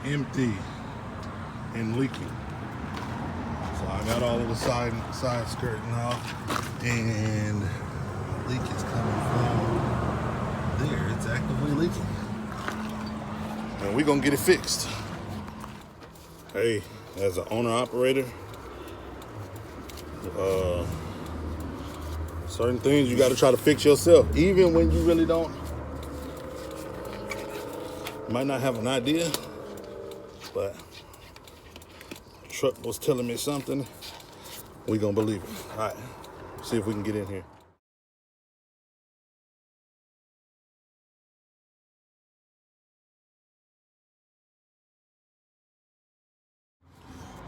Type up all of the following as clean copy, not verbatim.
empty and leaking. So I got all of the side skirting off, and the leak is coming from there. It's actively leaking, and we're gonna get it fixed. Hey, as an owner operator, certain things you got to try to fix yourself, even when you really don't. You might not have an idea, but the truck was telling me something. We gonna believe it. All right, see if we can get in here.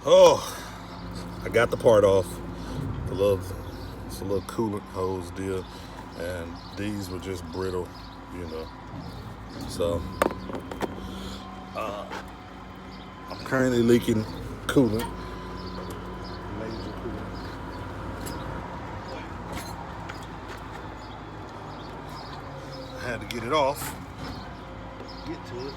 Oh, I got the part off. It's a little coolant hose deal, and these were just brittle, you know. So I'm currently leaking coolant. Major coolant. I had to get it off. Get to it.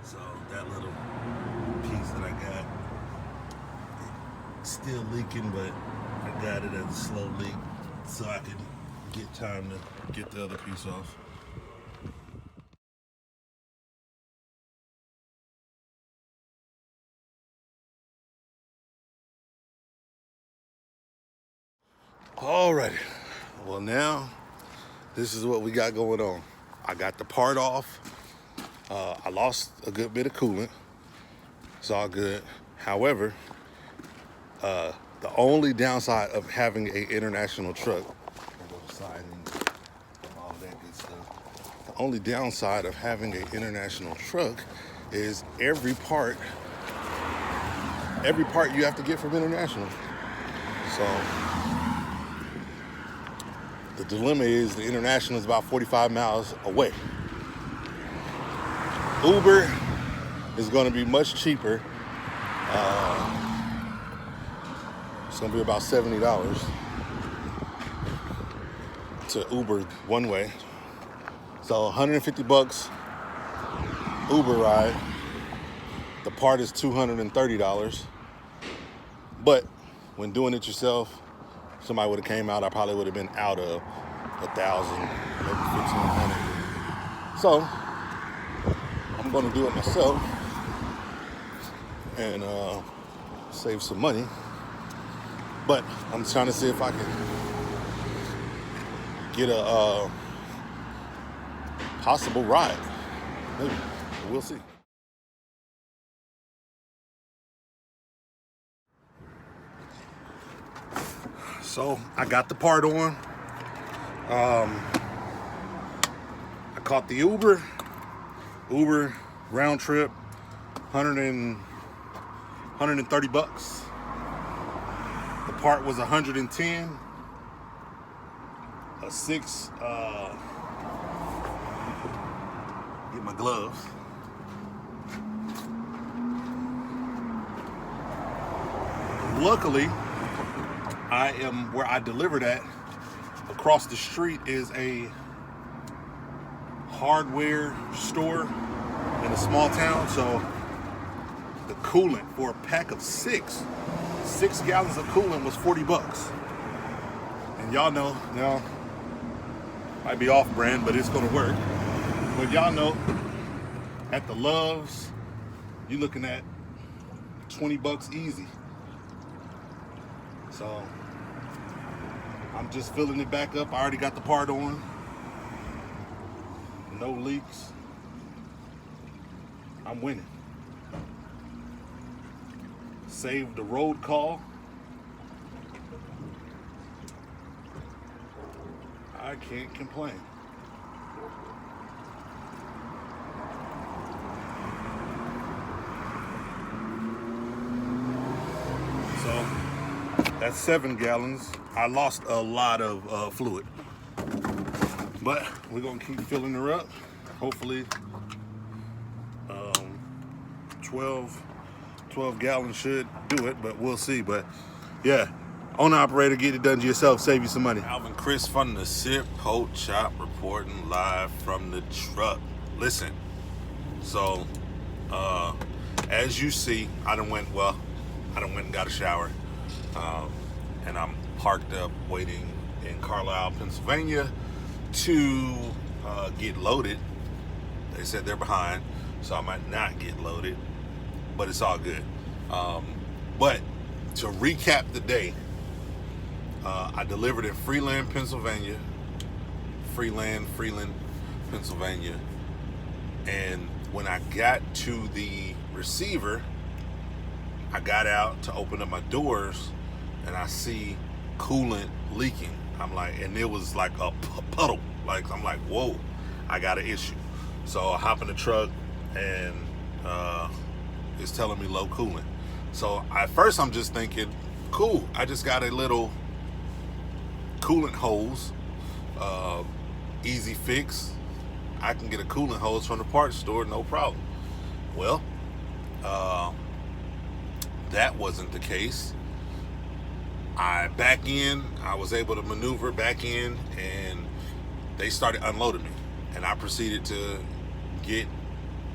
So that little piece that I got, it's still leaking, but I got it as a slow leak so I can get time to get the other piece off. Alrighty, well now, this is what we got going on. I got the part off. I lost a good bit of coolant. It's all good. However, the only downside of having an international truck, all that good stuff. The only downside of having an international truck is every part you have to get from international. So the dilemma is the international is about 45 miles away. Uber is going to be much cheaper. It's going to be about $70 to Uber one way. So 150 bucks Uber ride. The part is $230. But when doing it yourself, somebody would have came out, I probably would have been out of $1,000, maybe $1,500. So I'm gonna do it myself and save some money. But I'm trying to see if I can get a possible ride. Maybe. We'll see. So I got the part on. I caught the Uber round trip, 130 bucks. The part was 110. A six, get my gloves. Luckily, I am where I delivered at. Across the street is a hardware store in a small town, so the coolant for a pack of six gallons of coolant was 40 bucks. And y'all know, now might be off brand, but it's gonna work. But y'all know, at the Loves, you're looking at 20 bucks easy. So I'm just filling it back up. I already got the part on. No leaks. I'm winning. Saved the road call. I can't complain. So That's 7 gallons. I lost a lot of fluid, but we're gonna keep filling her up. Hopefully 12 gallons should do it, but we'll see. But yeah, owner operator, get it done to yourself, save you some money. Alvin Chris from the Sip Hope Chop reporting live from the truck. Listen, so as you see, I done went and got a shower, and I'm parked up waiting in Carlisle, Pennsylvania to get loaded. They said they're behind, so I might not get loaded, but it's all good. But to recap the day, I delivered in Freeland, Pennsylvania. Freeland, Pennsylvania. And when I got to the receiver, I got out to open up my doors, and I see coolant leaking. I'm like, and it was like a puddle. Like, I'm like, whoa, I got an issue. So I hop in the truck, and it's telling me low coolant. So at first I'm just thinking, cool, I just got a little coolant hose, easy fix. I can get a coolant hose from the parts store, no problem. Well, that wasn't the case. I was able to maneuver back in, and they started unloading me, and I proceeded to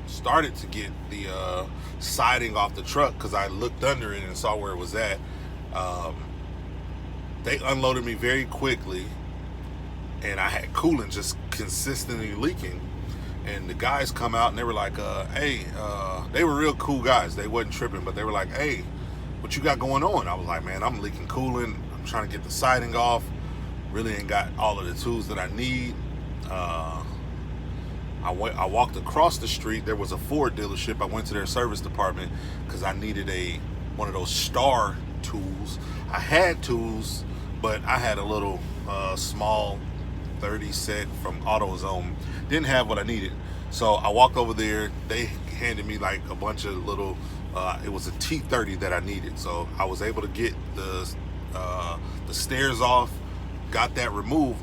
started to get the siding off the truck, because I looked under it and saw where it was at. They unloaded me very quickly, and I had coolant just consistently leaking. And the guys come out, and they were like, hey, they were real cool guys. They wasn't tripping, but they were like, hey, what you got going on? I was like, man, I'm leaking coolant. I'm trying to get the siding off. Really ain't got all of the tools that I need. I walked across the street. There was a Ford dealership. I went to their service department because I needed one of those star tools. I had tools, but I had a little small 30 set from AutoZone. Didn't have what I needed. So I walked over there. They handed me like a bunch of little, it was a T30 that I needed. So I was able to get the stairs off, got that removed.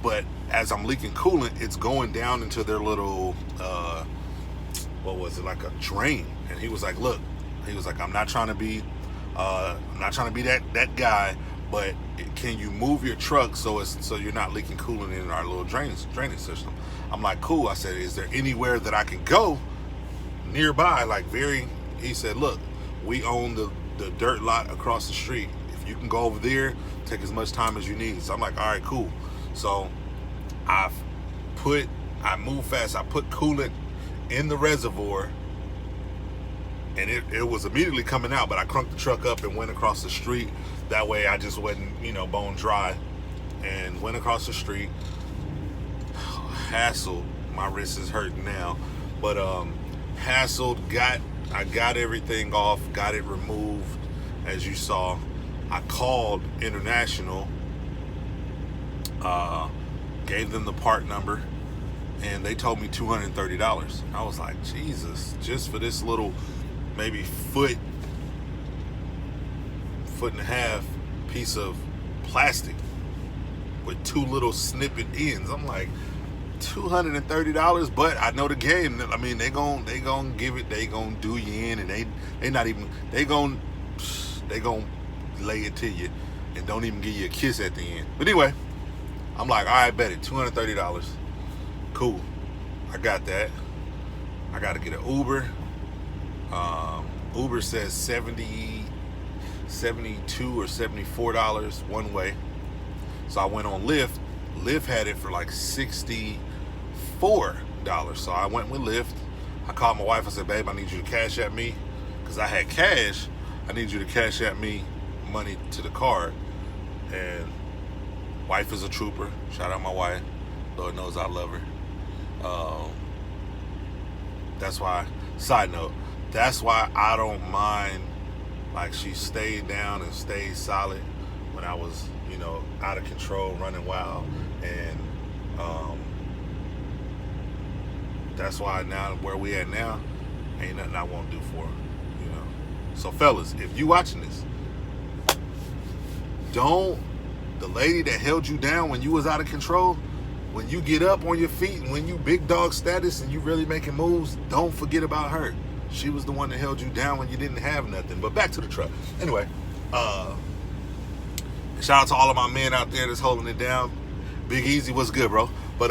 But as I'm leaking coolant, it's going down into their little, like a drain. And he was like, look, I'm not trying to be that guy, but can you move your truck so you're not leaking coolant in our little drainage system? I'm like, cool. I said, is there anywhere that I can go nearby? He said, look, we own the dirt lot across the street. If you can go over there, take as much time as you need. So I'm like, all right, cool. So I moved fast. I put coolant in the reservoir, and it was immediately coming out, but I crunked the truck up and went across the street. That way I just wasn't, bone dry, and went across the street. Hassled. My wrist is hurting now, but hassled. I got everything off, got it removed, as you saw. I called International, gave them the part number, and they told me $230. I was like, Jesus, just for this little maybe foot and a half piece of plastic with two little snippet ends. I'm like, $230, but I know the game. I mean, they gon' give it, they gon' do you in, and they gon' lay it to you and don't even give you a kiss at the end. But anyway, I'm like, all right, bet it, $230. Cool. I got that. I got to get an Uber. Uber says $72 or $74 one way. So I went on Lyft. Lyft had it for like $64. So I went with Lyft. I called my wife. I said, babe, I need you to cash at me, because I had cash. I need you to cash at me money to the card. And wife is a trooper. Shout out my wife. Lord knows I love her. That's why, side note, that's why I don't mind, like, she stayed down and stayed solid when I was, out of control, running wild. And that's why now, where we at now, ain't nothing I won't do for her, So fellas, if you watching this, the lady that held you down when you was out of control, when you get up on your feet and when you big dog status and you really making moves, don't forget about her. She was the one that held you down when you didn't have nothing. But back to the truck. Anyway, shout out to all of my men out there that's holding it down. Big Easy, what's good, bro? But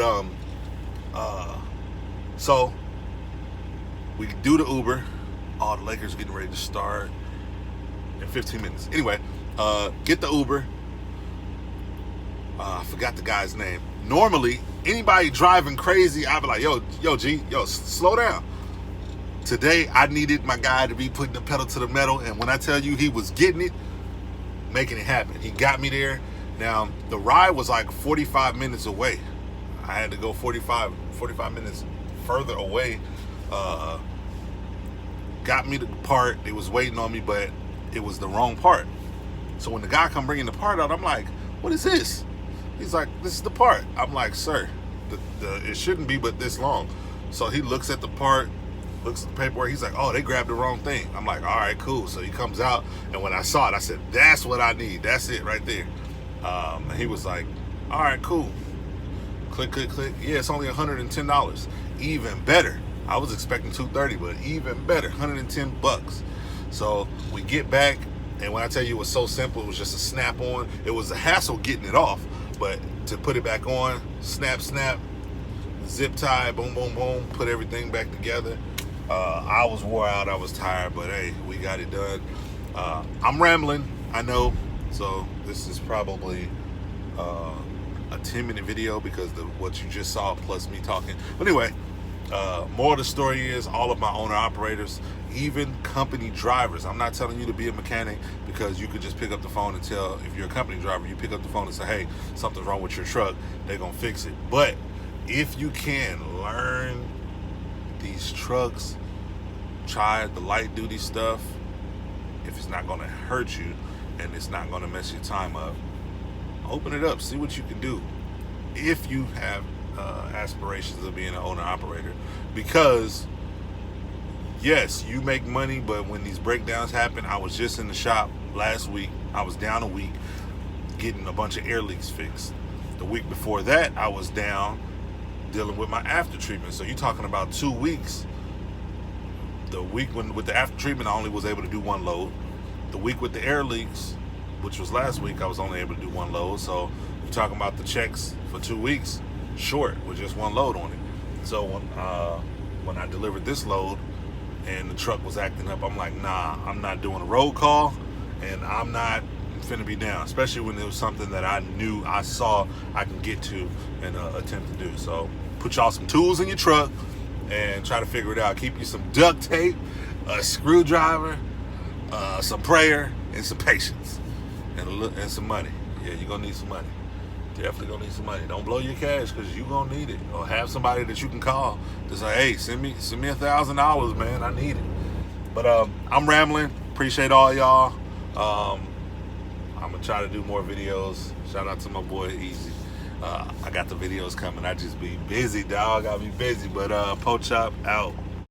so we do the Uber. Oh, the Lakers getting ready to start in 15 minutes. Anyway, get the Uber. I forgot the guy's name. Normally, anybody driving crazy, I'd be like, yo, G, slow down. Today, I needed my guy to be putting the pedal to the metal, and when I tell you he was getting it, making it happen. He got me there. Now, the ride was like 45 minutes away. I had to go 45 minutes further away. Got me the part. It was waiting on me, but it was the wrong part. So when the guy come bringing the part out, I'm like, what is this? He's like, this is the part. I'm like, sir, it shouldn't be but this long. So he looks at the part, looks at the paperwork. He's like, oh, they grabbed the wrong thing. I'm like, all right, cool. So he comes out, and when I saw it, I said, that's what I need. That's it right there. And he was like, all right, cool. Click. Yeah, it's only $110. Even better. I was expecting $230, but even better, $110. So we get back, and when I tell you it was so simple, it was just a snap on. It was a hassle getting it off, but to put it back on, snap, zip tie, boom, put everything back together. I was wore out, I was tired, but hey, we got it done. I'm rambling, I know, so this is probably a 10-minute video because what you just saw plus me talking. But anyway, more of the story is all of my owner-operators, even company drivers. I'm not telling you to be a mechanic because you could just pick up the phone and tell, if you're a company driver, you pick up the phone and say, hey, something's wrong with your truck. They're going to fix it. But if you can learn these trucks, try the light duty stuff. If it's not going to hurt you and it's not going to mess your time up, open it up, see what you can do. If you have aspirations of being an owner-operator, because yes, you make money, but when these breakdowns happen, I was just in the shop last week. I was down a week getting a bunch of air leaks fixed. The week before that, I was down dealing with my after treatment. So you're talking about 2 weeks. The week with the after treatment, I only was able to do one load. The week with the air leaks, which was last week, I was only able to do one load. So you're talking about the checks for 2 weeks short with just one load on it. So when I delivered this load and the truck was acting up, I'm like, nah, I'm not doing a road call, and I'm not finna be down, especially when it was something that I knew, I saw I can get to and attempt to do. So put y'all some tools in your truck and try to figure it out. Keep you some duct tape, a screwdriver, some prayer, and some patience, and some money. Yeah, you're gonna need some money. Definitely gonna need some money. Don't blow your cash, because you're gonna need it. Or have somebody that you can call to say, hey, send me $1,000, man, I need it. But I'm rambling. Appreciate all y'all. I'm gonna try to do more videos. Shout out to my boy Easy. I got the videos coming. I just be busy, dog. I'll be busy. But Po Chop out.